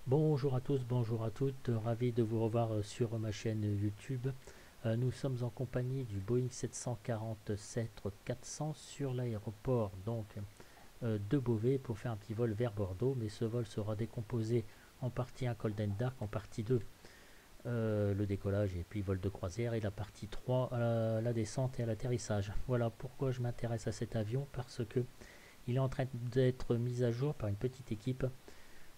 Bonjour à tous, bonjour à toutes, ravi de vous revoir sur ma chaîne YouTube. Nous sommes en compagnie du Boeing 747-400 sur l'aéroport de Beauvais pour faire un petit vol vers Bordeaux, mais ce vol sera décomposé en partie 1 Cold and Dark, en partie 2 le décollage et puis vol de croisière, et la partie 3 la descente et à l'atterrissage. Voilà pourquoi je m'intéresse à cet avion, parce que il est en train d'être mis à jour par une petite équipe.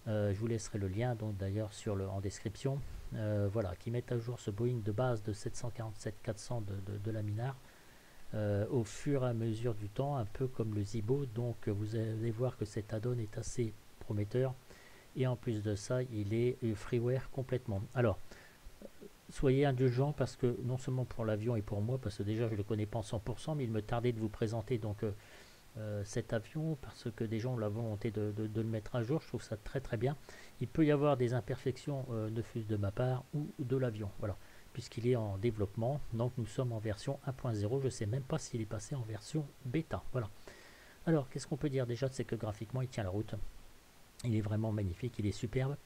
Je vous laisserai le lien donc d'ailleurs en description. Voilà, qui met à jour ce Boeing de base de 747-400 de la Minard au fur et à mesure du temps, un peu comme le Zibo. Donc vous allez voir que cet add-on est assez prometteur. Et en plus de ça, il est freeware complètement. Alors, soyez indulgents parce que non seulement pour l'avion et pour moi, parce que déjà je ne le connais pas en 100%, mais il me tardait de vous présenter cet avion parce que des gens ont la volonté de le mettre à jour. Je trouve ça très très bien. Il peut y avoir des imperfections, ne fût-ce de ma part ou de l'avion, voilà, puisqu'il est en développement. Donc nous sommes en version 1.0. Je ne sais même pas s'il est passé en version bêta. Voilà. Alors qu'est-ce qu'on peut dire déjà? C'est que graphiquement il tient la route. Il est vraiment magnifique, il est superbe.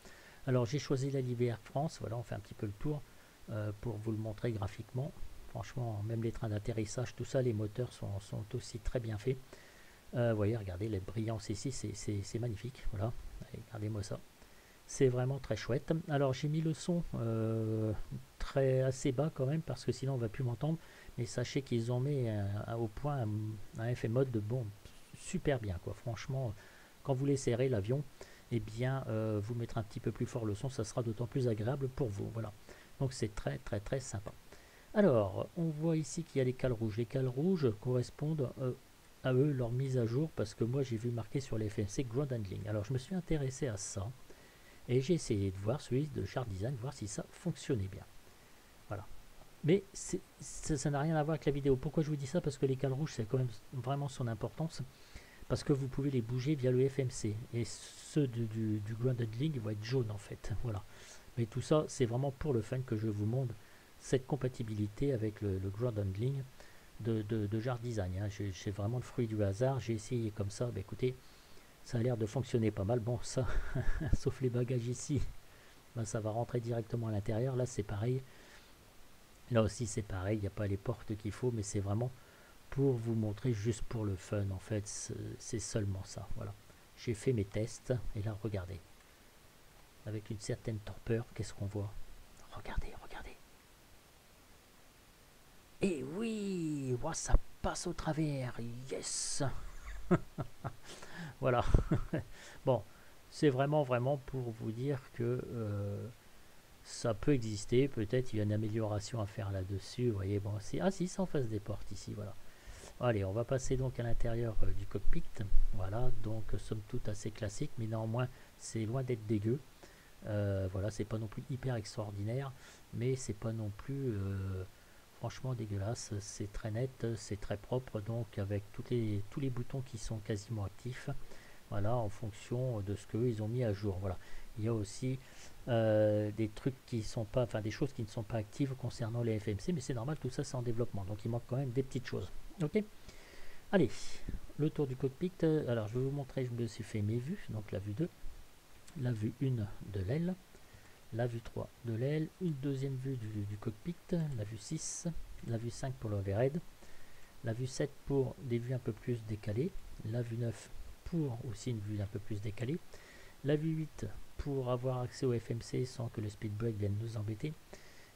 Alors j'ai choisi la Live Air France. Voilà, on fait un petit peu le tour pour vous le montrer graphiquement. Franchement, même les trains d'atterrissage, tout ça, les moteurs sont aussi très bien faits. Vous voyez, regardez les brillances ici, c'est magnifique. Voilà, regardez-moi ça. C'est vraiment très chouette. Alors j'ai mis le son assez bas quand même parce que sinon on va plus m'entendre. Mais sachez qu'ils ont mis au point un effet mode de bon, super bien quoi. Franchement, quand vous laisserez l'avion, eh bien vous mettrez un petit peu plus fort le son, ça sera d'autant plus agréable pour vous. Voilà. Donc c'est très très très sympa. Alors, on voit ici qu'il y a les cales rouges. Les cales rouges correspondent à eux, leur mise à jour, parce que moi j'ai vu marqué sur les FMC Ground Handling. Alors je me suis intéressé à ça, et j'ai essayé de voir celui de Chart Design, voir si ça fonctionnait bien. Voilà. Mais ça n'a rien à voir avec la vidéo. Pourquoi je vous dis ça? Parce que les cales rouges, c'est quand même vraiment son importance, parce que vous pouvez les bouger via le FMC, et ceux du Ground Handling vont être jaunes en fait. Voilà. Mais tout ça, c'est vraiment pour le fun que je vous montre cette compatibilité avec le ground handling de Jar Design. Hein. J'ai vraiment le fruit du hasard. J'ai essayé comme ça. Bah, écoutez, ça a l'air de fonctionner pas mal. Bon, ça, sauf les bagages ici, bah, ça va rentrer directement à l'intérieur. Là, c'est pareil. Là aussi, c'est pareil. Il n'y a pas les portes qu'il faut, mais c'est vraiment pour vous montrer, juste pour le fun. En fait, c'est seulement ça. Voilà. J'ai fait mes tests. Et là, regardez. Avec une certaine torpeur, qu'est-ce qu'on voit? Regardez, regardez. Et oui, wow, ça passe au travers. Yes. Voilà. Bon, c'est vraiment pour vous dire que ça peut exister. Peut-être il y a une amélioration à faire là-dessus. Vous voyez, bon, ah si, c'est en face des portes ici. Voilà. Allez, on va passer donc à l'intérieur du cockpit. Voilà, donc somme toute assez classique, mais néanmoins, c'est loin d'être dégueu. Voilà, c'est pas non plus hyper extraordinaire, mais c'est pas non plus franchement dégueulasse. C'est très net, c'est très propre, donc avec tous les boutons qui sont quasiment actifs. Voilà, en fonction de ce qu'ils ont mis à jour. Voilà, il y a aussi des trucs qui sont pas, enfin des choses qui ne sont pas actives concernant les FMC, mais c'est normal, tout ça c'est en développement, donc il manque quand même des petites choses. Ok, allez, le tour du cockpit. Alors je vais vous montrer, je me suis fait mes vues, donc la vue 2, la vue 1 de l'aile, la vue 3 de l'aile, une deuxième vue du cockpit, la vue 6, la vue 5 pour l'overhead, la vue 7 pour des vues un peu plus décalées, la vue 9 pour aussi une vue un peu plus décalée, la vue 8 pour avoir accès au FMC sans que le speed break vienne nous embêter,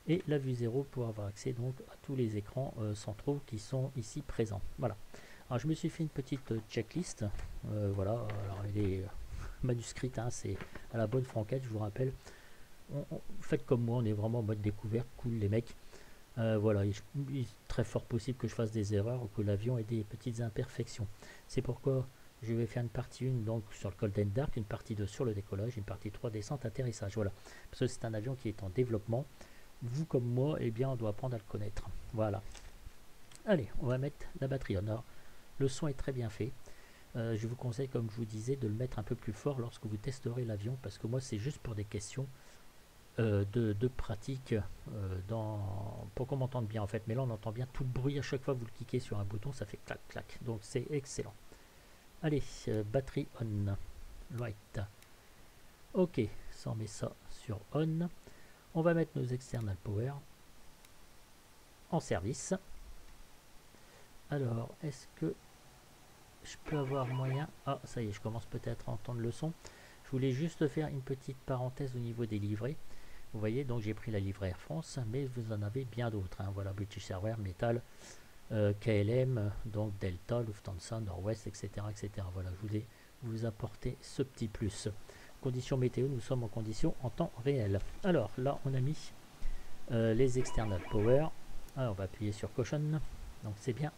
et la vue 0 pour avoir accès donc à tous les écrans centraux qui sont ici présents. Voilà. Alors je me suis fait une petite checklist. Voilà, alors elle est manuscrite, hein, c'est à la bonne franquette, je vous rappelle. Faites comme moi, on est vraiment en mode découverte, cool les mecs. Voilà, il est très fort possible que je fasse des erreurs ou que l'avion ait des petites imperfections. C'est pourquoi je vais faire une partie 1 donc sur le Cold and Dark, une partie 2 sur le décollage, une partie 3 descente, atterrissage. Voilà, parce que c'est un avion qui est en développement. Vous comme moi, eh bien, on doit apprendre à le connaître. Voilà. Allez, on va mettre la batterie. Alors, le son est très bien fait. Je vous conseille, comme je vous disais, de le mettre un peu plus fort lorsque vous testerez l'avion, parce que moi, c'est juste pour des questions de pratique pour qu'on m'entende bien en fait. Mais là, on entend bien tout le bruit à chaque fois que vous le cliquez sur un bouton, ça fait clac clac. Donc c'est excellent. Allez, batterie on. Right. Ok, ça on met ça sur on. On va mettre nos external power en service. Alors, est-ce que je peux avoir moyen... Ah, ça y est, je commence peut-être à entendre le son. Je voulais juste faire une petite parenthèse au niveau des livrets. Vous voyez, donc j'ai pris la livrée Air France, mais vous en avez bien d'autres. Hein. Voilà, British Airways, Metal, KLM, donc Delta, Lufthansa, Nord-Ouest, etc., etc. Voilà, je voulais vous apporter ce petit plus. Conditions météo, nous sommes en conditions en temps réel. Alors, là, on a mis les external power. Alors, on va appuyer sur caution, donc c'est bien.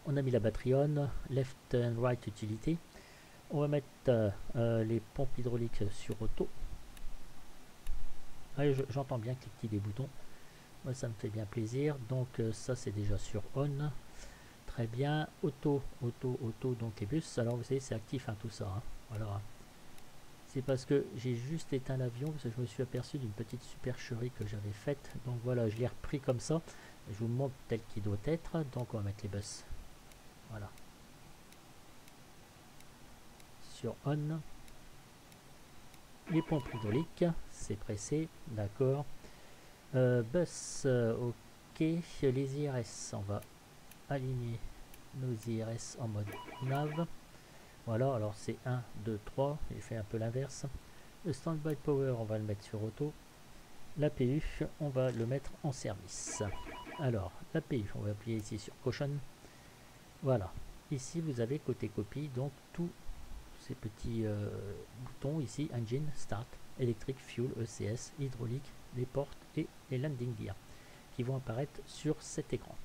On a mis la batterie on, left and right utilité. On va mettre les pompes hydrauliques sur auto. J'entends bien cliquer des boutons. Moi, ça me fait bien plaisir. Donc ça c'est déjà sur on. Très bien. Auto, donc les bus. Alors vous savez, c'est actif hein, tout ça. Hein. Voilà. C'est parce que j'ai juste éteint l'avion parce que je me suis aperçu d'une petite supercherie que j'avais faite. Donc voilà, je l'ai repris comme ça. Je vous montre tel qu'il doit être. Donc on va mettre les bus. Voilà. Sur on. Les pompes hydrauliques, c'est pressé, d'accord. Bus, ok. Les IRS, on va aligner nos IRS en mode nav. Voilà, alors c'est 1, 2, 3. J'ai fait un peu l'inverse. Le standby power, on va le mettre sur auto. L'APU, on va le mettre en service. Alors, l'APU, on va appuyer ici sur caution. Voilà. Ici, vous avez côté copie, donc tous ces petits boutons ici, engine, start, électrique, fuel, ECS, hydraulique, les portes et les landing gear qui vont apparaître sur cet écran.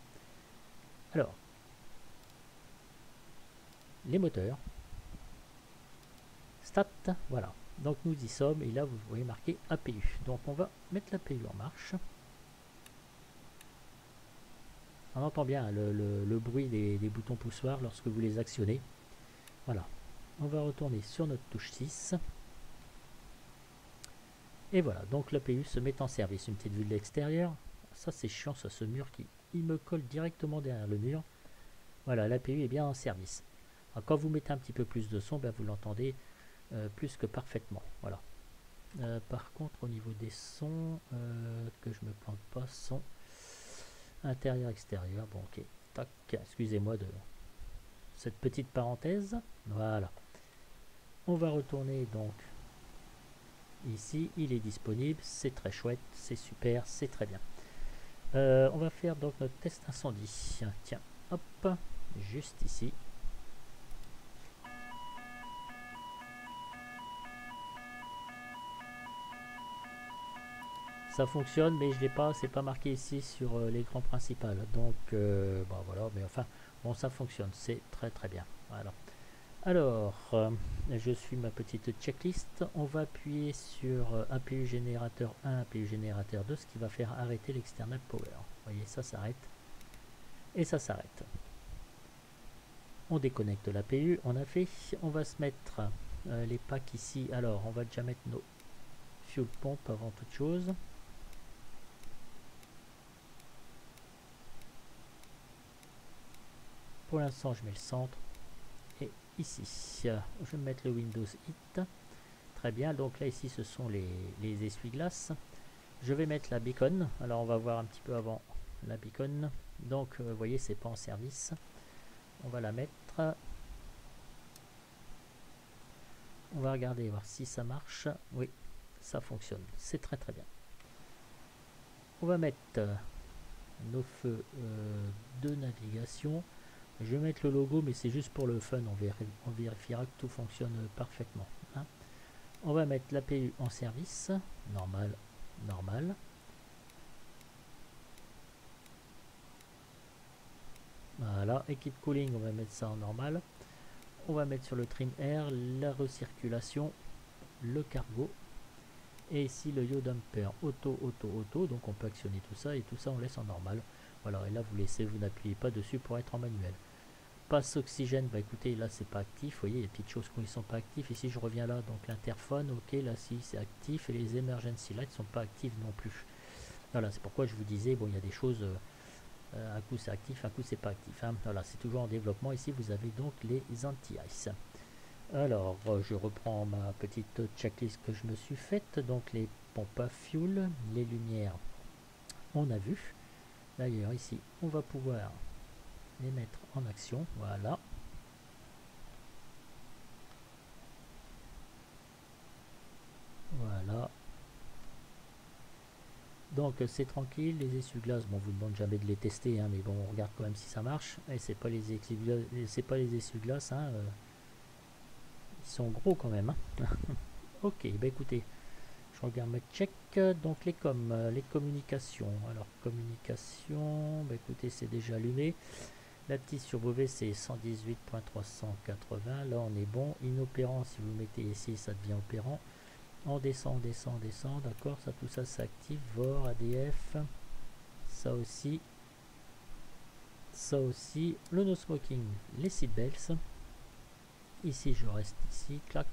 Alors, les moteurs, stat, voilà. Donc nous y sommes et là vous voyez marqué APU. Donc on va mettre l'APU en marche. On entend bien le bruit des boutons poussoirs lorsque vous les actionnez. Voilà. On va retourner sur notre touche 6. Et voilà, donc l'APU se met en service. Une petite vue de l'extérieur. Ça c'est chiant, ça, ce mur qui il me colle directement derrière le mur. Voilà, l'APU est bien en service. Alors, quand vous mettez un petit peu plus de son, ben, vous l'entendez plus que parfaitement. Voilà. Par contre, au niveau des sons, que je me plante pas, son intérieur, extérieur. Bon, ok. Tac, excusez-moi de cette petite parenthèse. Voilà. On va retourner donc ici. Il est disponible. C'est très chouette. C'est super. C'est très bien. On va faire donc notre test incendie. Tiens, hop, juste ici. Ça fonctionne, mais je l'ai pas, c'est pas marqué ici sur l'écran principal. Donc, bon, voilà, mais enfin, bon, ça fonctionne, c'est très très bien. Voilà. Alors, je suis ma petite checklist. On va appuyer sur APU générateur 1, APU générateur 2, ce qui va faire arrêter l'external power. Vous voyez, ça s'arrête et ça s'arrête. On déconnecte l'APU, on a fait. On va se mettre les packs ici. Alors, on va déjà mettre nos fuel pompes avant toute chose. Pour l'instant, je mets le centre. Et ici, je vais mettre le Windows Hit. Très bien, donc là, ici, ce sont les essuie-glaces. Je vais mettre la beacon. Alors, on va voir un petit peu avant la beacon. Donc, vous voyez, c'est pas en service. On va la mettre. On va regarder, voir si ça marche. Oui, ça fonctionne. C'est très très bien. On va mettre nos feux de navigation. Je vais mettre le logo, mais c'est juste pour le fun. On vérifiera que tout fonctionne parfaitement. Hein. On va mettre l'APU en service. Normal, normal. Voilà, et kit cooling, on va mettre ça en normal. On va mettre sur le trim air la recirculation, le cargo. Et ici le yaw damper auto, auto, auto. Donc on peut actionner tout ça et tout ça on laisse en normal. Voilà, et là vous laissez, vous n'appuyez pas dessus pour être en manuel. Passe oxygène, bah écoutez, là c'est pas actif, vous voyez, il y a des petites choses qui ne sont pas actives. Ici je reviens là, donc l'interphone, ok, là si c'est actif, et les emergency lights sont pas actifs non plus. Voilà, c'est pourquoi je vous disais, bon, il y a des choses, un coup c'est actif, un coup c'est pas actif. Hein. Voilà, c'est toujours en développement. Ici vous avez donc les anti-ice. Alors, je reprends ma petite checklist que je me suis faite. Donc, les pompes à fuel, les lumières, on a vu. D'ailleurs, ici, on va pouvoir les mettre en action. Voilà. Voilà. Donc, c'est tranquille. Les essuie-glaces, bon, on vous demande jamais de les tester, hein, mais bon, on regarde quand même si ça marche. Et c'est pas les essuie-glaces, hein, ils sont gros quand même. Hein. Ok, bah écoutez, je regarde ma check. Donc les communications. Alors communication, bah écoutez, c'est déjà allumé. La petite sur Beauvais, c'est 118.380. Là, on est bon. Inopérant, si vous mettez ici, ça devient opérant. On descend, on descend, on descend. D'accord, ça, tout ça, ça active. VOR, ADF. Ça aussi. Ça aussi. Le no smoking, les seatbelts. Ici, je reste ici. Clac.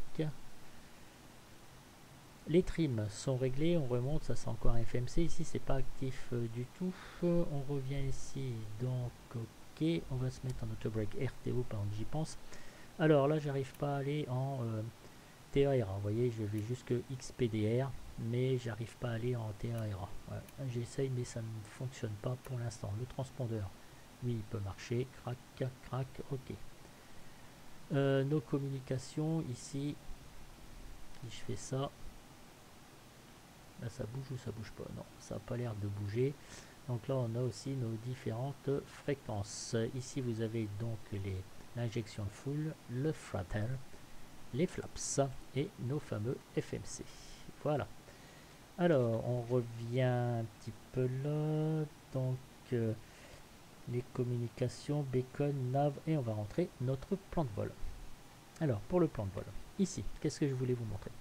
Les trims sont réglés, on remonte, ça c'est encore un FMC, ici c'est pas actif du tout. On revient ici, donc ok, on va se mettre en auto break RTO pendant que j'y pense. Alors là j'arrive pas à aller en TARA, vous voyez je vais jusque XPDR, mais j'arrive pas à aller en TARA. Ouais, j'essaye mais ça ne fonctionne pas pour l'instant. Le transpondeur, oui il peut marcher, crac, crac, ok. Nos communications ici, si je fais ça, là ça bouge ou ça bouge pas? Non, ça n'a pas l'air de bouger. Donc là on a aussi nos différentes fréquences. Ici vous avez donc l'injection full, le throttle, les flaps et nos fameux FMC. Voilà. Alors on revient un petit peu là. Donc les communications, beacon, nav et on va rentrer notre plan de vol. Alors pour le plan de vol, ici, qu'est-ce que je voulais vous montrer?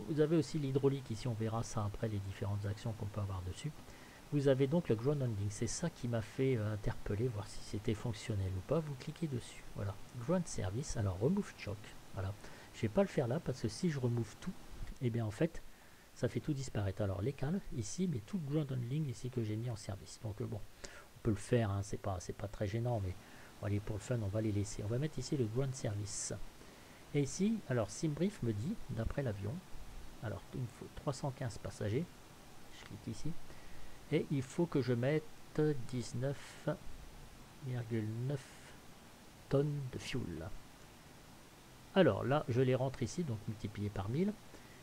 Vous avez aussi l'hydraulique, ici on verra ça après les différentes actions qu'on peut avoir dessus. Vous avez donc le ground handling, c'est ça qui m'a fait interpeller, voir si c'était fonctionnel ou pas. Vous cliquez dessus, voilà, ground service, alors remove choke, voilà. Je ne vais pas le faire là parce que si je remove tout, et bien en fait, ça fait tout disparaître. Alors les cales ici, mais tout le ground handling ici que j'ai mis en service. Donc bon, on peut le faire, hein, c'est pas très gênant, mais allez, pour le fun, on va les laisser. On va mettre ici le ground service. Et ici, alors SimBrief me dit, d'après l'avion, alors il me faut 315 passagers, je clique ici, et il faut que je mette 19,9 tonnes de fuel. Alors là, je les rentre ici, donc multiplié par 1000,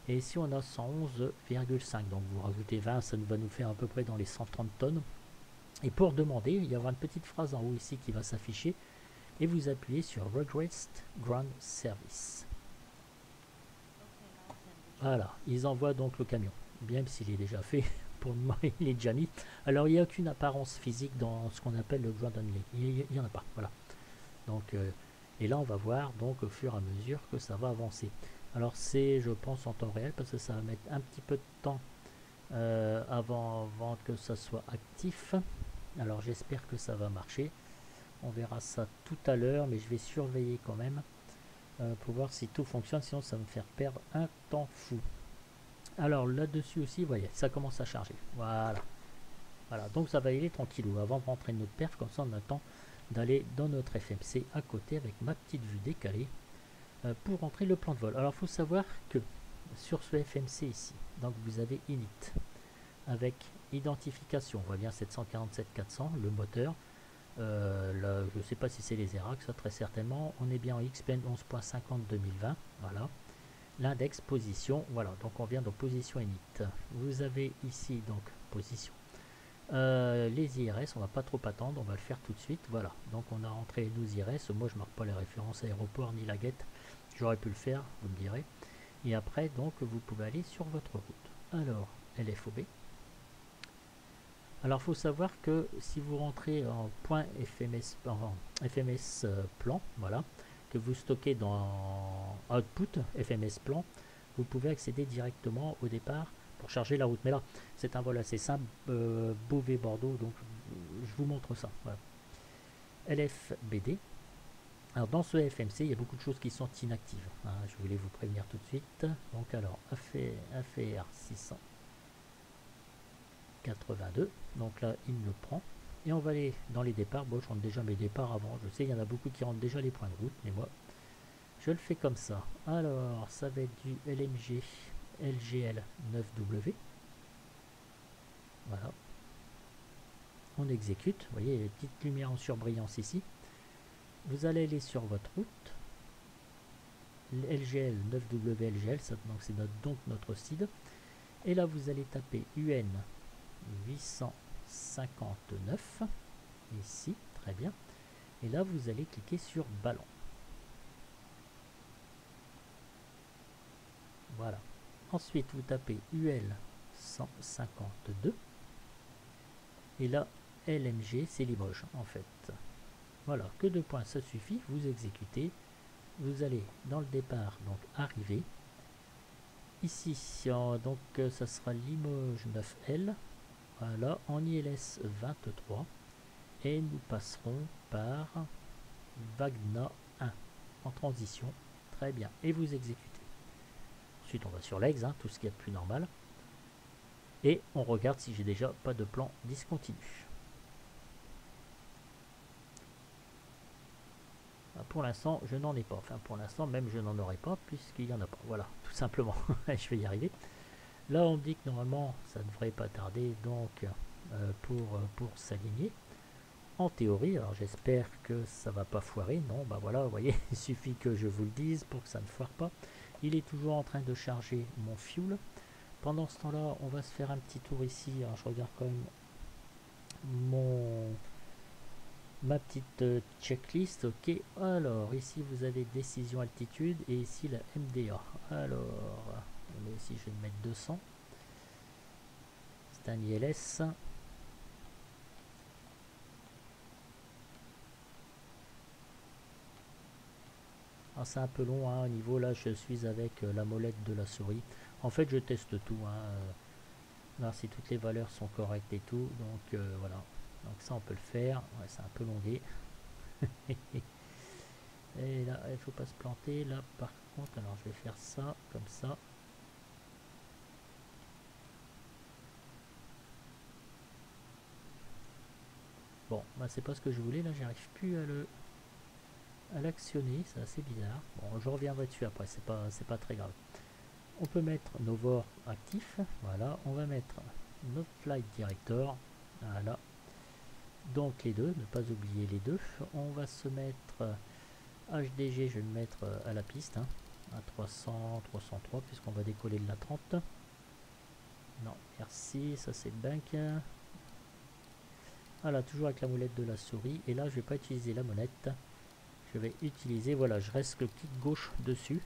et ici on a 111,5, donc vous rajoutez 20, ça va nous faire à peu près dans les 130 tonnes. Et pour demander, il y aura une petite phrase en haut ici qui va s'afficher, et vous appuyez sur Request Ground Service. Voilà, ils envoient donc le camion, bien s'il est déjà fait, pour le moment il est déjà mis. Alors il n'y a aucune apparence physique dans ce qu'on appelle le ground handling, il n'y en a pas, voilà. Donc, et là on va voir donc au fur et à mesure que ça va avancer. Alors c'est je pense en temps réel parce que ça va mettre un petit peu de temps avant que ça soit actif. Alors j'espère que ça va marcher. On verra ça tout à l'heure, mais je vais surveiller quand même pour voir si tout fonctionne, sinon ça va me faire perdre un temps fou. Alors là-dessus aussi, vous voyez, ça commence à charger. Voilà. Voilà, donc ça va y aller tranquillou. Avant de rentrer notre perf, comme ça on a le temps d'aller dans notre FMC à côté avec ma petite vue décalée pour rentrer le plan de vol. Alors il faut savoir que sur ce FMC ici, donc vous avez init avec identification, on voit bien 747-400, le moteur. Là, je ne sais pas si c'est les ERAC, ça très certainement. On est bien en XPN 11.50 2020. Voilà. L'index position, voilà. Donc on vient dans position init. Vous avez ici donc position. Les IRS, on va pas trop attendre, on va le faire tout de suite. Voilà. Donc on a rentré nos IRS. Moi je marque pas les références aéroport ni la guette. J'aurais pu le faire, vous me direz. Et après donc vous pouvez aller sur votre route. Alors LFOB. Alors, il faut savoir que si vous rentrez en .fms, plan, voilà, que vous stockez dans output FMS plan, vous pouvez accéder directement au départ pour charger la route. Mais là, c'est un vol assez simple, Beauvais-Bordeaux, donc je vous montre ça. Voilà. LFBD. Alors, dans ce FMC, il y a beaucoup de choses qui sont inactives. Hein, je voulais vous prévenir tout de suite. Donc, alors, AFR 600. 82, donc là il me prend et on va aller dans les départs. Bon, je rentre déjà mes départs avant, je sais il y en a beaucoup qui rentrent déjà les points de route, mais moi Je le fais comme ça. Alors, ça va être du LMG LGL 9W. Voilà. On exécute. Vous voyez, il y a une petite lumière en surbrillance ici. Vous allez aller sur votre route. LGL 9W LGL, donc c'est donc notre SID. Et là, vous allez taper UN 859. Ici, très bien. Et là, vous allez cliquer sur ballon. Voilà. Ensuite, vous tapez UL 152. Et là, LMG, c'est Limoges, en fait. Voilà, que 2 points, ça suffit. Vous exécutez. Vous allez dans le départ, donc arriver. Ici, donc ça sera Limoges 9L. Voilà, en ILS 23. Et nous passerons par Wagna 1 en transition. Très bien. Et vous exécutez. Ensuite, on va sur l'EX, hein, tout ce qu'il y a de plus normal. Et on regarde si j'ai déjà pas de plan discontinu. Pour l'instant, je n'en ai pas. Enfin, pour l'instant, même je n'en aurai pas, puisqu'il n'y en a pas. Voilà, tout simplement. Je vais y arriver. Là, on me dit que normalement, ça ne devrait pas tarder donc pour s'aligner. En théorie, alors j'espère que ça va pas foirer. Non, bah voilà, vous voyez, il suffit que je vous le dise pour que ça ne foire pas. Il est toujours en train de charger mon fuel. Pendant ce temps-là, on va se faire un petit tour ici. Alors, je regarde quand même ma petite checklist. Ok, alors ici vous avez décision altitude et ici la MDA. Alors, ici je vais mettre 200. C'est un ILS. C'est un peu long hein, au niveau là, je suis avec la molette de la souris. En fait, je teste tout. Voir si toutes les valeurs sont correctes et tout. Donc voilà. Donc ça, on peut le faire. Ouais, c'est un peu longué. Et là, il faut pas se planter. Là, par contre, alors je vais faire ça comme ça. Bon, bah c'est pas ce que je voulais. Là, j'arrive plus à l'actionner. C'est assez bizarre. Bon, je reviendrai dessus après. C'est pas très grave. On peut mettre nos VOR actifs. Voilà. On va mettre notre flight director. Voilà. Donc les deux, ne pas oublier les deux. On va se mettre HDG, je vais le mettre à la piste, hein, à 300, 303, puisqu'on va décoller de la 30. Non, merci, ça c'est bank. Voilà, toujours avec la molette de la souris. Et là, je vais pas utiliser la monette. Je vais utiliser, voilà, je reste le clic gauche dessus.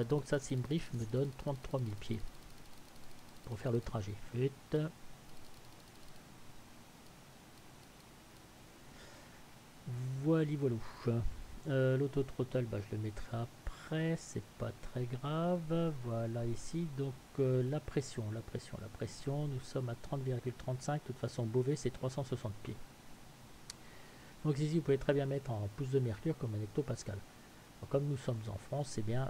Donc ça, Simbrief me donne 33 000 pieds pour faire le trajet. Fuite. Voilà. L'auto-throttle, bah, je le mettrai après, c'est pas très grave. Voilà ici, donc la pression, nous sommes à 30,35. De toute façon, Beauvais, c'est 360 pieds. Donc ici, vous pouvez très bien mettre en pouces de mercure comme un hectopascal. Alors, comme nous sommes en France, c'est bien,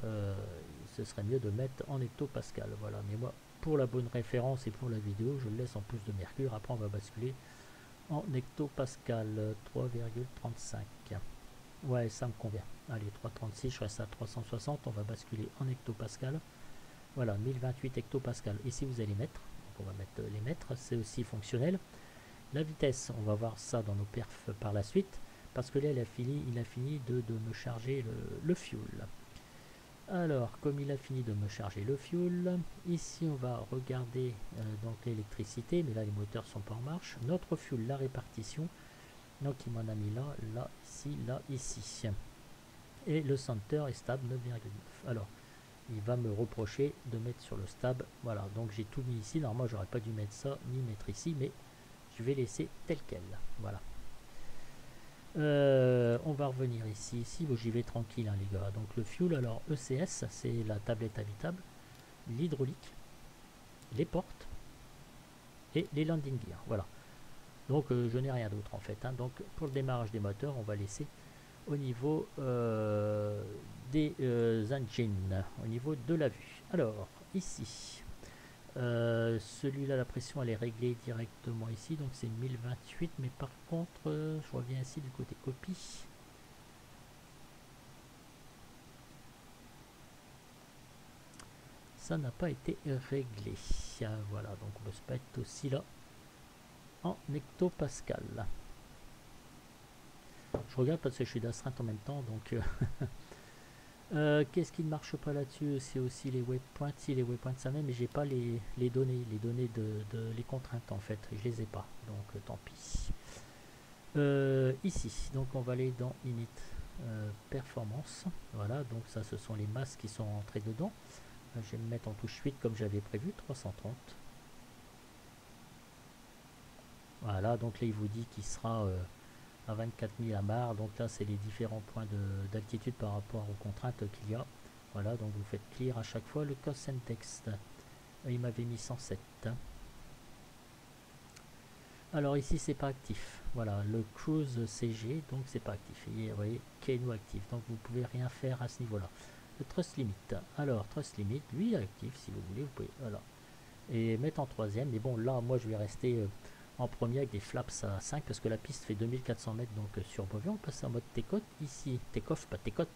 ce serait mieux de mettre en hectopascal. Voilà, mais moi, pour la bonne référence et pour la vidéo, je le laisse en pouces de mercure. Après, on va basculer en hectopascal 3,35. Ouais, ça me convient. Allez, 336, je reste à 360. On va basculer en hectopascal. Voilà, 1028 hectopascal. Ici, vous allez mettre. Donc on va mettre les mètres. C'est aussi fonctionnel. La vitesse, on va voir ça dans nos perfs par la suite. Parce que là, il a fini de me charger le fuel. Alors, comme il a fini de me charger le fuel, ici, on va regarder donc l'électricité. Mais là, les moteurs sont pas en marche. Notre fuel, la répartition. Donc il m'en a mis là, ici. Et le center est stable 9,9. Alors, il va me reprocher de mettre sur le stable. Voilà, donc j'ai tout mis ici. Normalement, j'aurais pas dû mettre ça, ni mettre ici, mais je vais laisser tel quel. Voilà. On va revenir ici. Bon, j'y vais tranquille, hein, les gars. Donc le fuel, alors ECS, c'est la tablette habitable, l'hydraulique, les portes et les landing gear. Voilà. Donc je n'ai rien d'autre en fait. Hein. Donc pour le démarrage des moteurs, on va laisser au niveau des engines, au niveau de la vue. Alors ici, celui-là, la pression elle est réglée directement ici, donc c'est 1028. Mais par contre, je reviens ici du côté copie. ça n'a pas été réglé. Voilà, donc on peut se mettre aussi là en hectopascal. Je regarde parce que je suis d'astreinte en même temps, donc qu'est-ce qui ne marche pas là-dessus? C'est aussi les waypoints. Si, les waypoints ça même, mais j'ai pas les données, les contraintes en fait, je les ai pas, donc tant pis. Ici, donc on va aller dans Init Performance. Voilà, donc ça ce sont les masses qui sont entrées dedans. Je vais me mettre en touche 8 comme j'avais prévu, 330. Voilà, donc là il vous dit qu'il sera à 24 000 amarres. Donc là c'est les différents points d'altitude par rapport aux contraintes qu'il y a. Voilà, donc vous faites clear à chaque fois le cost and text. Il m'avait mis 107. Alors ici c'est pas actif. Voilà, le cruise CG, donc c'est pas actif. Et vous voyez, Kano actif. Donc vous pouvez rien faire à ce niveau-là. Le trust limit. Alors trust limit, lui est actif si vous voulez. Vous pouvez, voilà. Et mettre en troisième. Mais bon, là moi je vais rester en premier avec des flaps à 5 parce que la piste fait 2400 mètres. Donc sur Beauvais, on passe en mode take-off. Ici, take-off, pas take-off.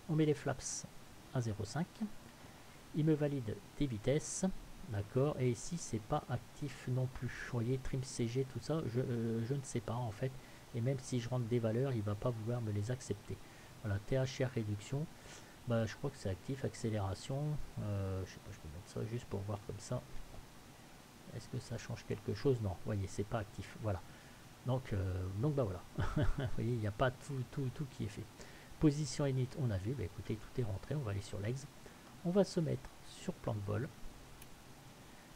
On met les flaps à 0,5. Il me valide des vitesses. D'accord, et ici c'est pas actif non plus. Vous voyez, trim CG, tout ça, je ne sais pas en fait. Et même si je rentre des valeurs, il va pas vouloir me les accepter. Voilà, THR réduction, bah je crois que c'est actif. Accélération, je sais pas, je peux mettre ça juste pour voir comme ça. Est-ce que ça change quelque chose? Non, vous voyez, c'est pas actif. Voilà. Donc bah voilà. Vous voyez, il n'y a pas tout qui est fait. Position init, on a vu. Bah écoutez, tout est rentré. On va aller sur l'ex. On va se mettre sur plan de vol.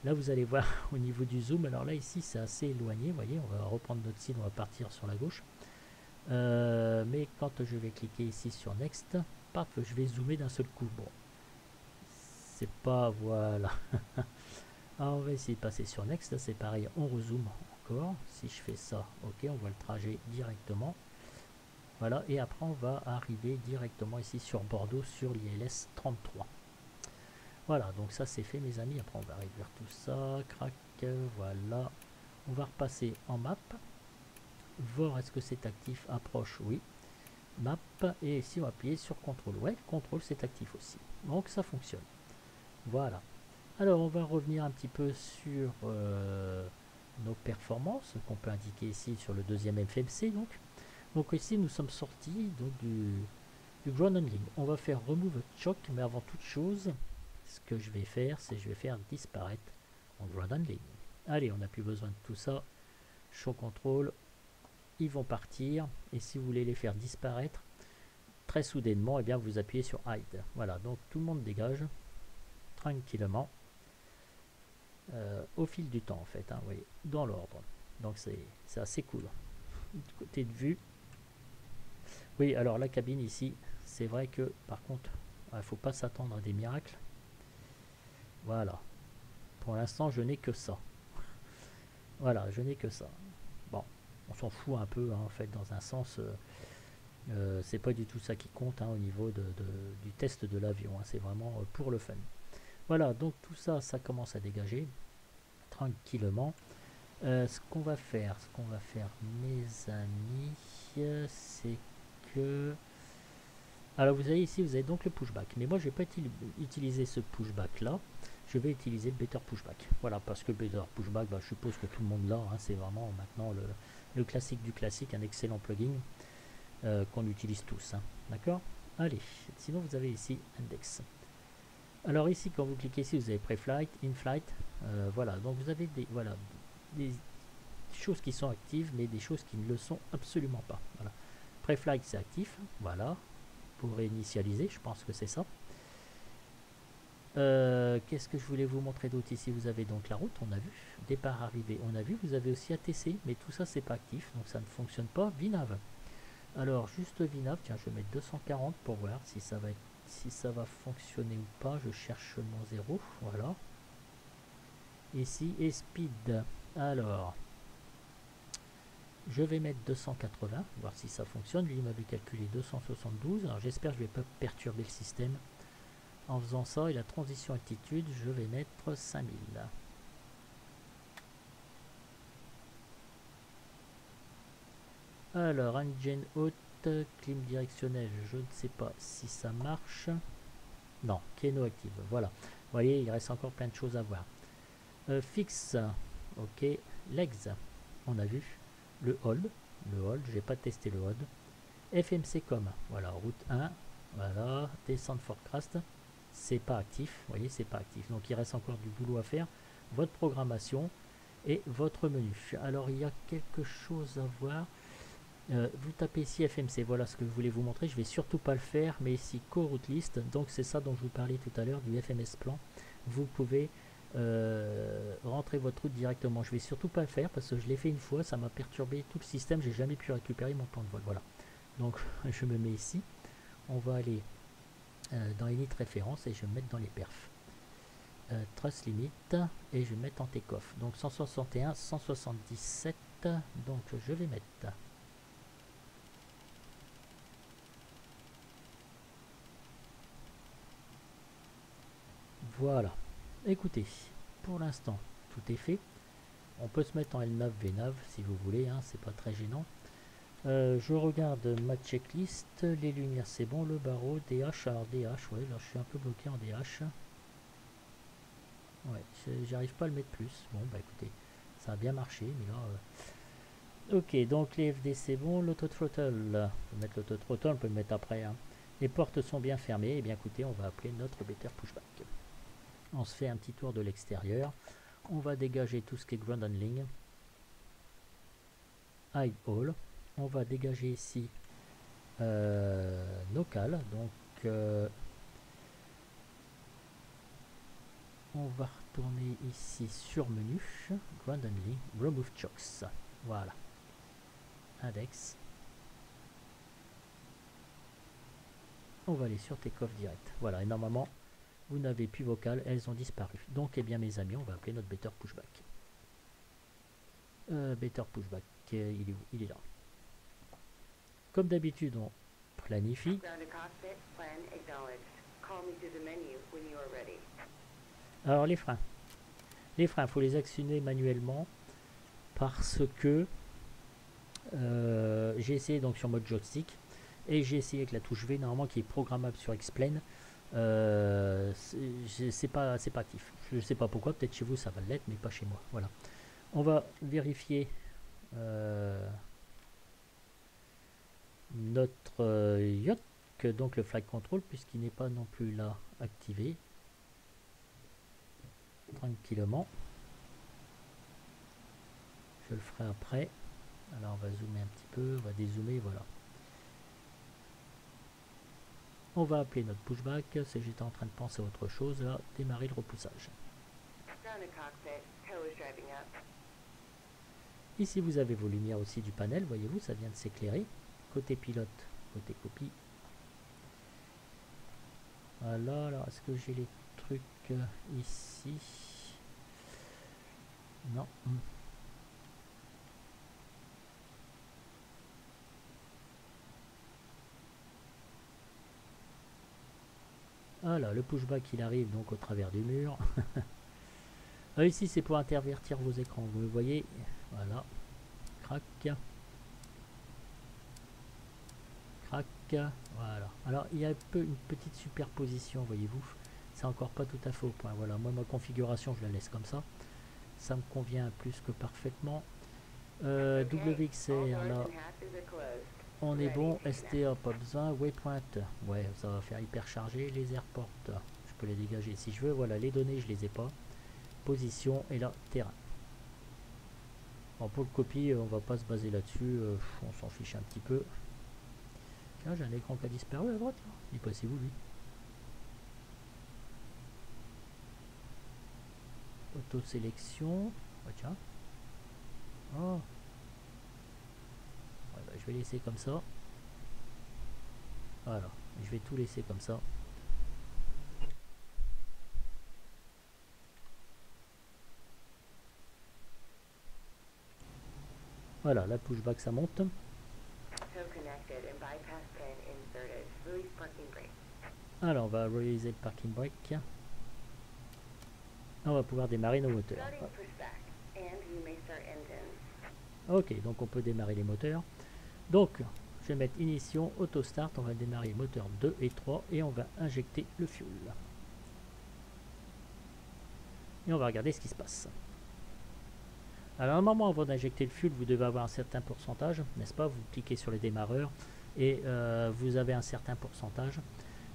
Là, vous allez voir au niveau du zoom. Alors là, ici, c'est assez éloigné. Vous voyez, on va reprendre notre cible, on va partir sur la gauche. Mais quand je vais cliquer ici sur Next, paf, je vais zoomer d'un seul coup. Bon, c'est pas... Voilà. Alors, on va essayer de passer sur Next. C'est pareil, on rezoome encore. Si je fais ça, ok, on voit le trajet directement. Voilà, et après, on va arriver directement ici sur Bordeaux, sur l'ILS 33. Voilà, donc ça c'est fait mes amis. Après on va réduire tout ça, crac, voilà. On va repasser en map. Voir est-ce que c'est actif, approche, oui. Map, et ici on va appuyer sur contrôle. Ouais, contrôle c'est actif aussi. Donc ça fonctionne. Voilà. Alors on va revenir un petit peu sur nos performances qu'on peut indiquer ici sur le deuxième FMC. Donc ici nous sommes sortis donc, du ground handling. On va faire remove choc, mais avant toute chose, ce que je vais faire, c'est je vais faire disparaître mon ground handling. Allez, on n'a plus besoin de tout ça. Show control, ils vont partir. Et si vous voulez les faire disparaître très soudainement, et bien vous appuyez sur hide. Voilà, donc tout le monde dégage tranquillement au fil du temps en fait. Hein, vous voyez, dans l'ordre. Donc c'est assez cool. Du côté de vue. Oui, alors la cabine ici, c'est vrai que par contre, il ne faut pas s'attendre à des miracles. Voilà. Pour l'instant, je n'ai que ça. Voilà, je n'ai que ça. Bon, on s'en fout un peu, hein, en fait, dans un sens. C'est pas du tout ça qui compte hein, au niveau du test de l'avion. Hein, c'est vraiment pour le fun. Voilà, donc tout ça, ça commence à dégager tranquillement. Ce qu'on va faire, mes amis, c'est que... Alors vous avez ici, vous avez donc le pushback. Mais moi, je vais pas utiliser ce pushback là. Je vais utiliser le Better Pushback. Voilà, parce que le Better Pushback, bah, je suppose que tout le monde l'a. Hein, c'est vraiment maintenant le classique du classique, un excellent plugin qu'on utilise tous. Hein, d'accord? Allez, sinon vous avez ici Index. Alors ici, quand vous cliquez ici, vous avez Pre-Flight, In-Flight. Voilà, donc vous avez des choses qui sont actives, mais des choses qui ne le sont absolument pas. Voilà. Pre-Flight, c'est actif. Voilà. Pour réinitialiser, je pense que c'est ça. Qu'est-ce que je voulais vous montrer d'autre ici? Vous avez donc la route, on a vu. Départ, arrivée, on a vu. Vous avez aussi ATC, mais tout ça, c'est pas actif, donc ça ne fonctionne pas. VNAV. Alors, juste VNAV, tiens, je vais mettre 240 pour voir si ça va fonctionner ou pas. Je cherche mon 0, voilà. Ici, et speed. Alors, je vais mettre 280, voir si ça fonctionne. Lui, il m'avait calculé 272. Alors, j'espère que je ne vais pas perturber le système. En faisant ça, et la transition altitude, je vais mettre 5000. Alors, engine haute, clim directionnel, je ne sais pas si ça marche. Non, Keno active. Voilà. Vous voyez, il reste encore plein de choses à voir. Fixe. Ok. Legs. On a vu. Le hold. Le hold. J'ai pas testé le hold. FMC com. Voilà. Route 1. Voilà. Descente forecast. C'est pas actif. Vous voyez, c'est pas actif. Donc il reste encore du boulot à faire. Votre programmation et votre menu. Alors il y a quelque chose à voir. Vous tapez ici FMC, voilà ce que je voulais vous montrer. Je vais surtout pas le faire, mais ici co-route list, donc c'est ça dont je vous parlais tout à l'heure, du FMS plan. Vous pouvez rentrer votre route directement. Je vais surtout pas le faire parce que je l'ai fait une fois, ça m'a perturbé tout le système, j'ai jamais pu récupérer mon plan de vol. Voilà. Donc je me mets ici. On va aller dans Init référence et je vais me mettre dans les perfs. Trace limit et je vais mettre en take-off. Donc 161, 177. Donc je vais mettre. Voilà. Écoutez, pour l'instant, tout est fait. On peut se mettre en LNAV, VNAV si vous voulez, hein, c'est pas très gênant. Je regarde ma checklist, les lumières c'est bon, le barreau, DH, alors DH, ouais, là je suis un peu bloqué en DH. Ouais, j'arrive pas à le mettre plus. Bon, bah écoutez, ça a bien marché, mais là... Ok, donc les FD c'est bon, l'autothrottle, on peut mettre l'autothrottle, on peut le mettre après. Hein. Les portes sont bien fermées, et bien écoutez, on va appeler notre better pushback. On se fait un petit tour de l'extérieur. On va dégager tout ce qui est ground handling. Hide all. On va dégager ici nos cales. Donc on va retourner ici sur menu. Ground handling. Remove chocks. Voilà. Index. On va aller sur take-off direct. Voilà. Et normalement, vous n'avez plus vos cales. Elles ont disparu. Donc, eh bien, mes amis, on va appeler notre better pushback. Better pushback. Il est où? Il est là. Comme d'habitude, on planifie. Alors les freins. Les freins, il faut les actionner manuellement parce que j'ai essayé donc sur mode joystick et j'ai essayé avec la touche V normalement qui est programmable sur Explain. C'est pas actif. Je sais pas pourquoi, peut-être chez vous ça va l'être, mais pas chez moi. Voilà. On va vérifier notre yacht, donc le flight control, puisqu'il n'est pas non plus là activé. Tranquillement. Je le ferai après. Alors on va zoomer un petit peu, on va dézoomer, voilà. On va appeler notre pushback, c'est j'étais en train de penser à autre chose, là, démarrer le repoussage. Ici vous avez vos lumières aussi du panel, voyez-vous, ça vient de s'éclairer. Côté pilote, côté copie. Voilà, alors est-ce que j'ai les trucs ici? Non. Voilà, le pushback il arrive donc au travers du mur. Ici c'est pour intervertir vos écrans, vous le voyez. Voilà. Crac. Crac. Voilà. Alors il y a un peu une petite superposition, voyez-vous. C'est encore pas tout à fait au point. Voilà, moi ma configuration je la laisse comme ça. Ça me convient plus que parfaitement. WXR là. On est bon, STA pas besoin, waypoint, ouais ça va faire hyper chargé, les airports, je peux les dégager si je veux, voilà les données je les ai pas, position et là terrain. Bon pour le copie on va pas se baser là-dessus, on s'en fiche un petit peu. Tiens j'ai un écran qui a disparu à droite là, il est passé où lui? Auto-sélection, oh, tiens. Oh. Ouais, bah, je vais laisser comme ça. Voilà, je vais tout laisser comme ça. Voilà, la pushback ça monte. Alors on va réaliser le parking brake. On va pouvoir démarrer nos moteurs. Ok, donc on peut démarrer les moteurs. Donc je vais mettre ignition, auto start, on va démarrer moteur 2 et 3 et on va injecter le fuel. Et on va regarder ce qui se passe. Alors normalement avant d'injecter le fuel, vous devez avoir un certain pourcentage, n'est-ce pas? Vous cliquez sur les démarreurs et vous avez un certain pourcentage.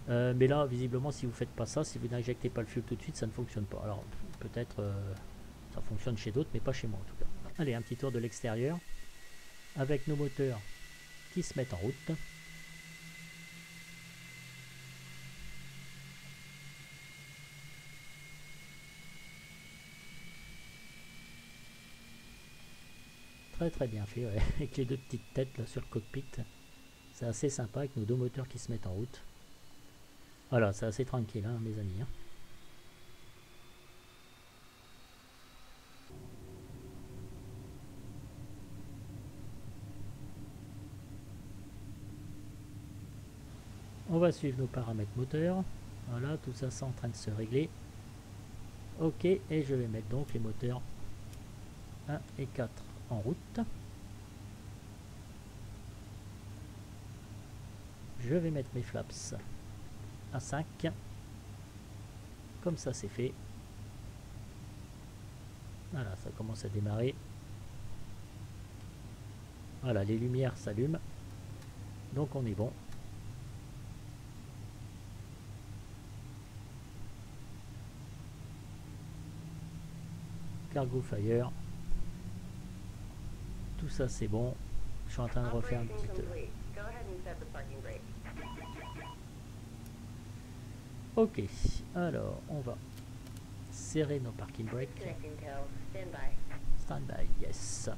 Mais là, visiblement, si vous ne faites pas ça, si vous n'injectez pas le fuel tout de suite, ça ne fonctionne pas. Alors peut-être ça fonctionne chez d'autres, mais pas chez moi en tout cas. Allez, un petit tour de l'extérieur avec nos moteurs qui se mettent en route. Très très bien fait, ouais. Avec les deux petites têtes là sur le cockpit. C'est assez sympa avec nos deux moteurs qui se mettent en route. Voilà, c'est assez tranquille, hein, mes amis. Hein. On va suivre nos paramètres moteurs. Voilà, tout ça c'est en train de se régler. Ok, et je vais mettre donc les moteurs 1 et 4 en route. Je vais mettre mes flaps à 5. Comme ça c'est fait. Voilà, ça commence à démarrer. Voilà, les lumières s'allument. Donc on est bon. Cargo Fire. Tout ça c'est bon. Je suis en train de refaire une petite... Ok, alors on va serrer nos parking brakes. Stand-by, yes.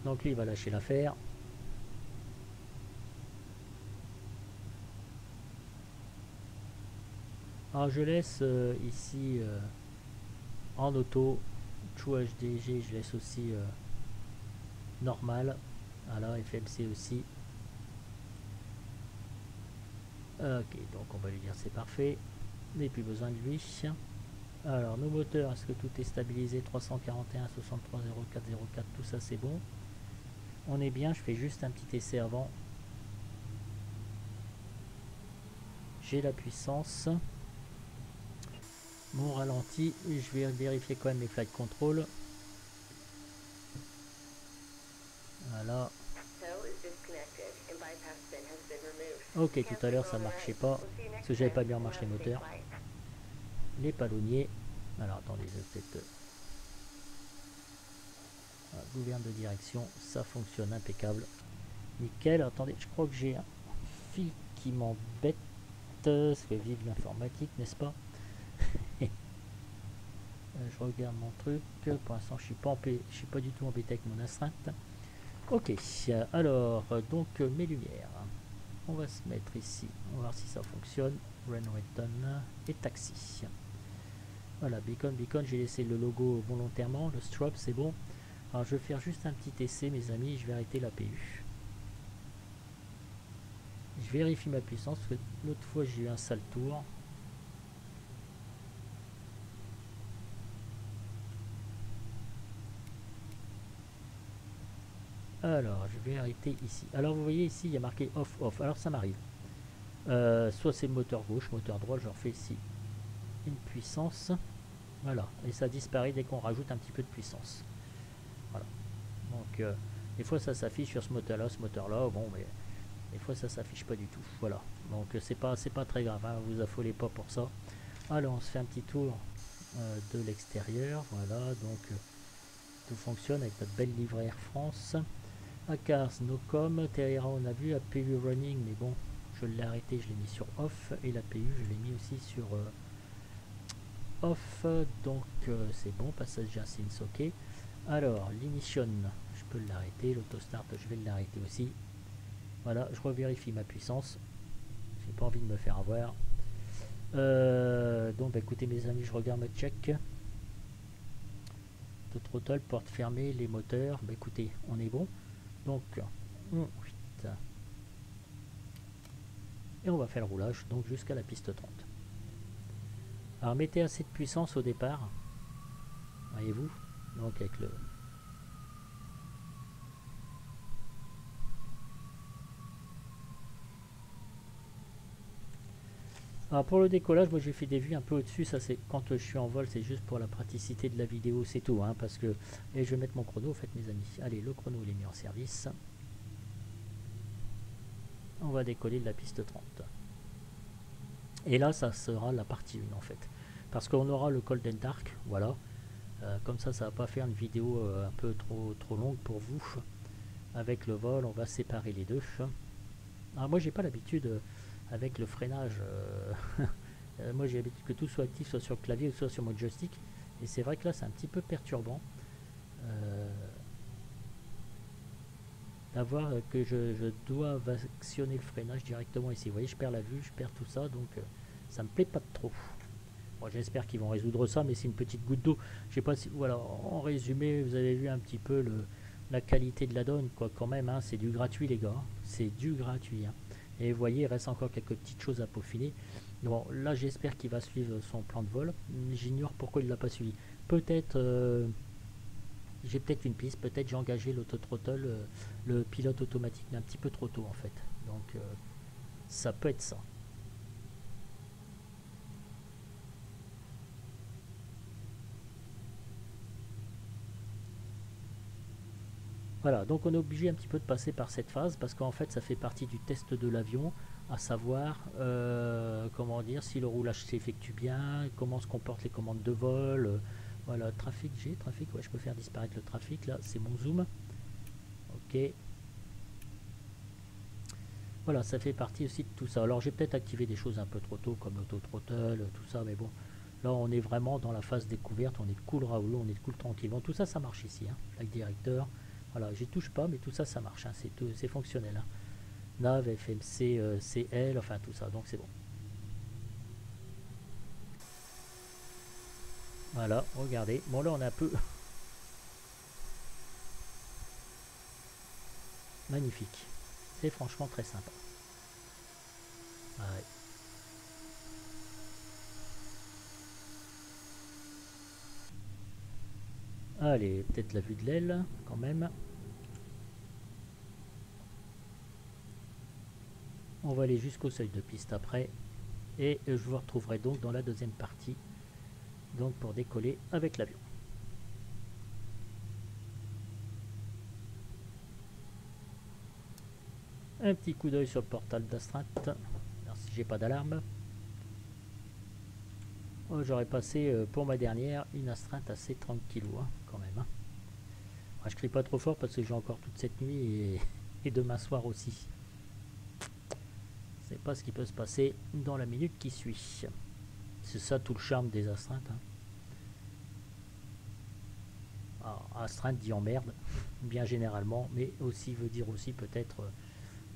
Donc lui il va lâcher l'affaire. Alors je laisse ici en auto, True HDG, je laisse aussi normal. Voilà, FMC aussi. Ok, donc on va lui dire c'est parfait. Mais plus besoin de lui. Alors nos moteurs, est-ce que tout est stabilisé? 341, 63, 04, 04, tout ça c'est bon. On est bien, je fais juste un petit essai avant. J'ai la puissance. Mon ralenti, je vais vérifier quand même les flight control. Voilà. Ok, tout à l'heure ça marchait pas parce que j'avais pas bien marché les moteurs. Les palonniers. Alors attendez, je vais peut-être gouverne de direction, ça fonctionne impeccable. Nickel. Attendez, je crois que j'ai un fil qui m'embête. Ça fait vivre l'informatique, n'est-ce pas? Je regarde mon truc. Pour l'instant, je suis pas du tout embêté avec mon astreinte. Ok, alors donc mes lumières. On va se mettre ici. On va voir si ça fonctionne. Renwayton et taxi. Voilà, beacon, beacon. J'ai laissé le logo volontairement. Le strobe, c'est bon. Alors je vais faire juste un petit essai, mes amis. Je vais arrêter l'APU. Je vérifie ma puissance parce que l'autre fois j'ai eu un sale tour. Alors je vais arrêter ici. Alors vous voyez ici il y a marqué off off. Alors ça m'arrive. Soit c'est le moteur gauche, moteur droit. Je refais ici une puissance. Voilà. Et ça disparaît dès qu'on rajoute un petit peu de puissance. Voilà. Donc des fois ça s'affiche sur ce moteur là. Bon mais des fois ça s'affiche pas du tout. Voilà. Donc c'est pas très grave. Hein, vous affolez pas pour ça. Alors on se fait un petit tour de l'extérieur. Voilà. Donc tout fonctionne avec notre belle livrée Air France. Acars, Nocom, Terra on a vu, APU running, mais bon, je l'ai arrêté, je l'ai mis sur off, et l'APU je l'ai mis aussi sur off, donc c'est bon, passage Jacins, ok. Alors, l'ignition, je peux l'arrêter, l'autostart, je vais l'arrêter aussi. Voilà, je revérifie ma puissance, j'ai pas envie de me faire avoir. Donc, bah, écoutez mes amis, je regarde ma check. De throttle, porte fermée, les moteurs, bah, écoutez, on est bon. Donc, et on va faire le roulage donc jusqu'à la piste 30. Alors mettez assez de puissance au départ, voyez-vous, donc avec le Alors pour le décollage, moi j'ai fait des vues un peu au-dessus, ça c'est quand je suis en vol, c'est juste pour la praticité de la vidéo, c'est tout, hein, parce que... Et je vais mettre mon chrono, en fait mes amis. Allez, le chrono il est mis en service. On va décoller de la piste 30. Et là, ça sera la partie 1 en fait. Parce qu'on aura le Golden Dark, voilà. Comme ça va pas faire une vidéo un peu trop longue pour vous. Avec le vol, on va séparer les deux. Alors moi, j'ai pas l'habitude avec le freinage. Moi, j'ai l'habitude que tout soit actif, soit sur le clavier ou soit sur mon joystick. Et c'est vrai que là, c'est un petit peu perturbant. D'avoir que je dois actionner le freinage directement ici. Vous voyez, je perds la vue, je perds tout ça, donc ça me plaît pas trop. Bon, j'espère qu'ils vont résoudre ça, mais c'est une petite goutte d'eau. Je sais pas si, voilà, en résumé, vous avez vu un petit peu la qualité de la donne, quoi, quand même, hein, c'est du gratuit, les gars, hein. C'est du gratuit, hein. Et vous voyez, il reste encore quelques petites choses à peaufiner. Bon, là, j'espère qu'il va suivre son plan de vol. J'ignore pourquoi il l'a pas suivi. Peut-être, j'ai peut-être une piste, peut-être j'ai engagé l'auto-throttle, le pilote automatique, mais un petit peu trop tôt, en fait. Donc, ça peut être ça. Voilà, donc on est obligé un petit peu de passer par cette phase parce qu'en fait ça fait partie du test de l'avion, à savoir comment dire si le roulage s'effectue bien, comment se comportent les commandes de vol. Voilà, trafic, trafic, ouais, je peux faire disparaître le trafic, là c'est mon zoom. Ok. Voilà, ça fait partie aussi de tout ça. Alors j'ai peut-être activé des choses un peu trop tôt comme l'auto-throttle, tout ça, mais bon, là on est vraiment dans la phase découverte, on est cool Raoul, on est cool tranquille. Bon, tout ça, ça marche ici, hein, avec directeur. Voilà, j'y touche pas, mais tout ça, ça marche, hein, c'est fonctionnel. Hein. Nav, FMC, CL, enfin tout ça, donc c'est bon. Voilà, regardez. Bon là on a un peu... Magnifique. C'est franchement très sympa. Ouais. Allez, peut-être la vue de l'aile, quand même. On va aller jusqu'au seuil de piste après. Et je vous retrouverai donc dans la deuxième partie. Donc pour décoller avec l'avion. Un petit coup d'œil sur le portal d'astreinte. Alors si j'ai pas d'alarme. Oh, j'aurais passé pour ma dernière une astreinte assez tranquille, hein, quand même. Hein. Je crie pas trop fort parce que j'ai encore toute cette nuit et demain soir aussi. C'est pas ce qui peut se passer dans la minute qui suit. C'est ça tout le charme des astreintes. Hein. Alors, astreinte dit emmerde, bien généralement, mais aussi veut dire aussi peut-être,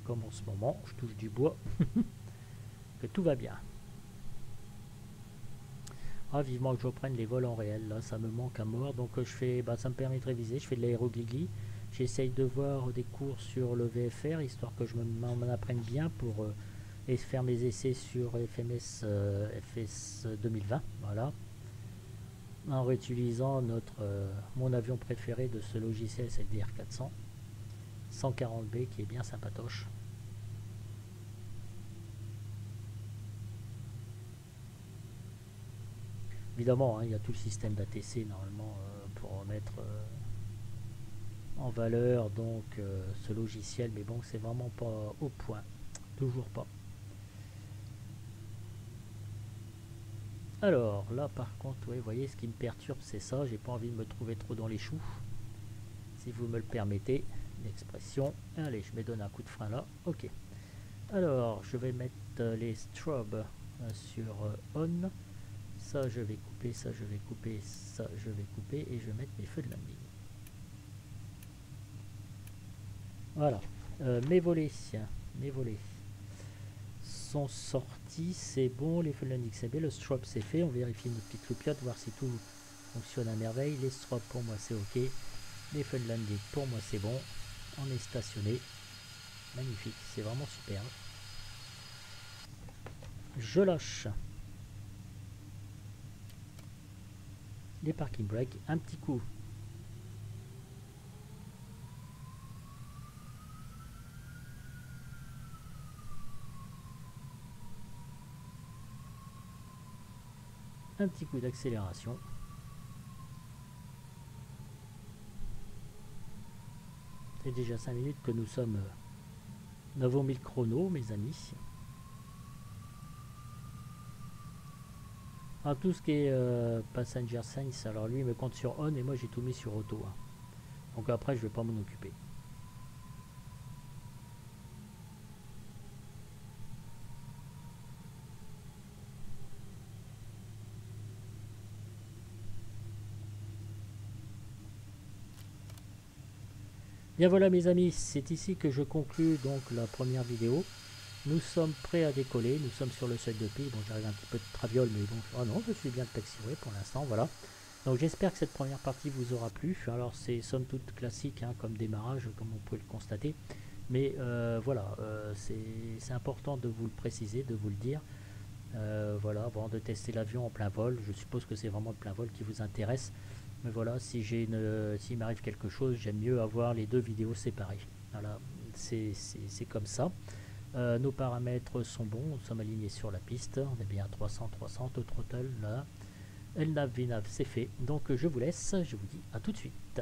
comme en ce moment, je touche du bois, que tout va bien. Ah, vivement que je reprenne les vols en réel, là, ça me manque à mort. Donc je fais, bah, ça me permet de réviser, je fais de l'aérogligli. J'essaye de voir des cours sur le VFR, histoire que je m'en apprenne bien pour et faire mes essais sur FMS FS 2020, voilà, en réutilisant mon avion préféré de ce logiciel, c'est le DR400 140B qui est bien sympatoche. Évidemment, hein, il y a tout le système d'ATC normalement pour mettre en valeur donc ce logiciel, mais bon, c'est vraiment pas au point, toujours pas. Alors là par contre, ouais, vous voyez, ce qui me perturbe c'est ça, j'ai pas envie de me trouver trop dans les choux, si vous me le permettez l'expression. Allez, je me donne un coup de frein là, ok. Alors je vais mettre les strobes sur on, ça je vais couper, ça je vais couper, ça je vais couper, et je vais mettre mes feux de landing. Voilà, mes volets sont sortis, c'est bon, les feux de landing c'est bien, le strobe c'est fait, on vérifie une petite loupiote, voir si tout fonctionne à merveille. Les strobes pour moi c'est ok, les feux de landing pour moi c'est bon, on est stationné, magnifique, c'est vraiment super. Je lâche les parking brakes, un petit coup Un petit coup d'accélération. C'est déjà 5 minutes que nous avons mis le chrono, mes amis. Alors tout ce qui est Passenger Sense, alors lui il me compte sur on et moi j'ai tout mis sur auto. Hein. Donc après je vais pas m'en occuper. Bien voilà mes amis, c'est ici que je conclue donc la première vidéo. Nous sommes prêts à décoller, nous sommes sur le seuil de piste. Bon, j'arrive un petit peu de traviole, mais bon, oh non, je suis bien taxiway pour l'instant, voilà. Donc j'espère que cette première partie vous aura plu. Alors c'est somme toute classique hein, comme démarrage, comme vous pouvez le constater. Mais voilà, c'est important de vous le préciser, de vous le dire. Voilà, avant de tester l'avion en plein vol, je suppose que c'est vraiment le plein vol qui vous intéresse. Mais voilà, s'il m'arrive quelque chose, j'aime mieux avoir les deux vidéos séparées. Voilà, c'est comme ça. Nos paramètres sont bons, nous sommes alignés sur la piste, on est bien à 300 au throttle là. LNAV, VNAV c'est fait, donc je vous laisse, je vous dis à tout de suite.